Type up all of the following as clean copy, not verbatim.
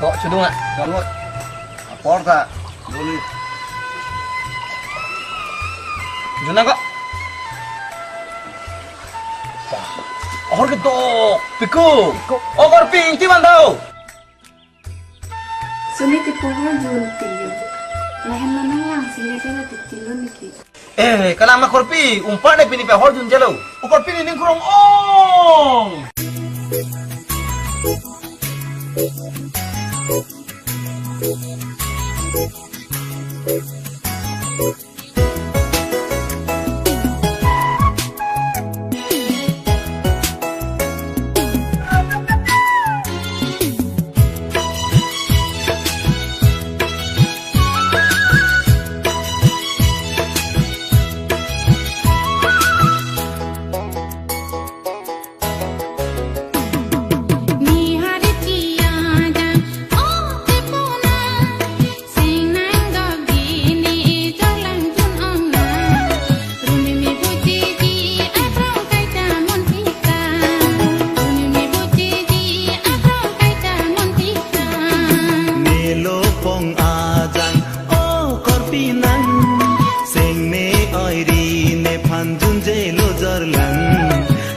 Kok cedung ah, kamu porta dulu. Juna kok. Or ketok, piku. Oh korping ti mandau. Suni tipu hal jun tilu. Lahan mana lang sini kena tilu niki. Kana ma korpi, umpan deh pini pe hor jun jalo. O korpi ni kurang ong.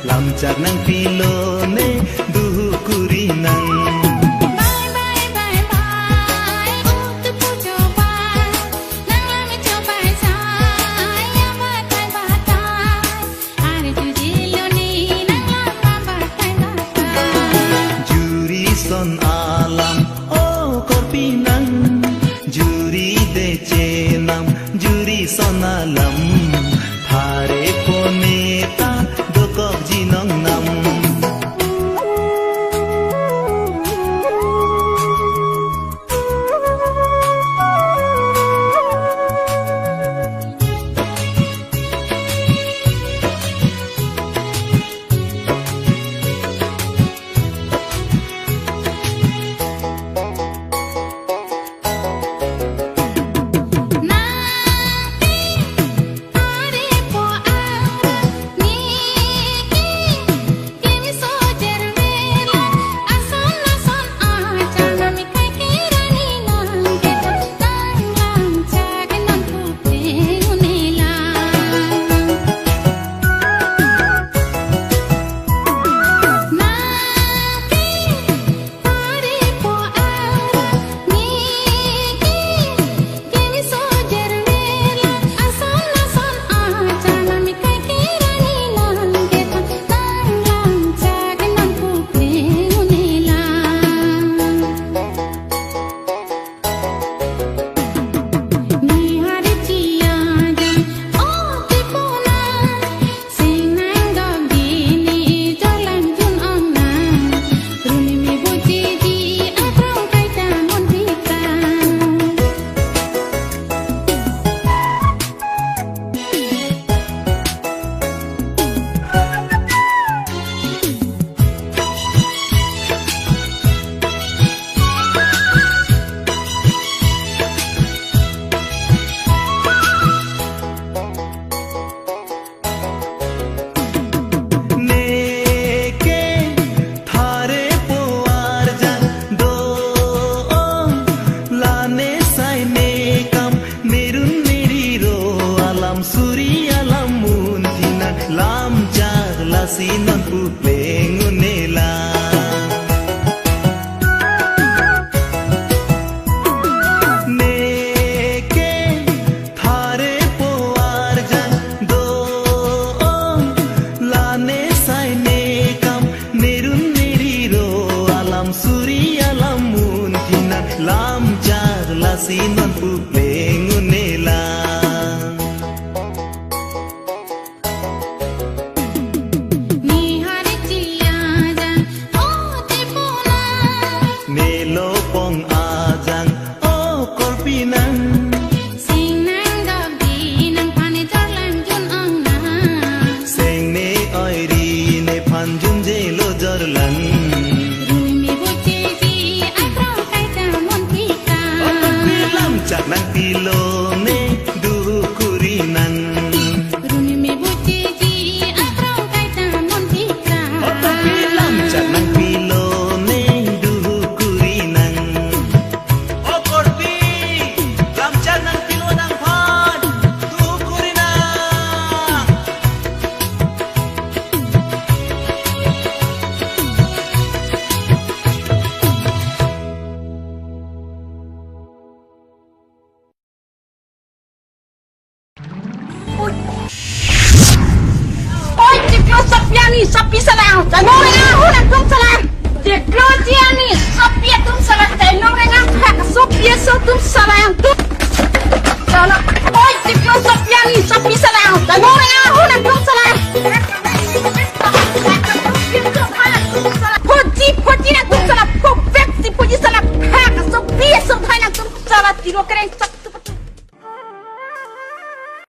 Lamcar nang pilone duhu kuri nang. Bye bye bye bye, tu coba, nang lami coba saya batai batai, hari tu diloni nang lama batai batai. Juri son alam oh korpi nang, juri dece nam, juri son alam, hare poneta dokok jinong nam. Sinon pupengunela neke thare poar jan do lane sai nekam nerun neriro alam suri alam muntina lam jar la sinon pupengunela. Ni hari ciaja sapi salang. Tanong rin ako na itong salang. Di Claudia ni sapi itong salang. Tanong rin ako na sapi itong salang. Tanong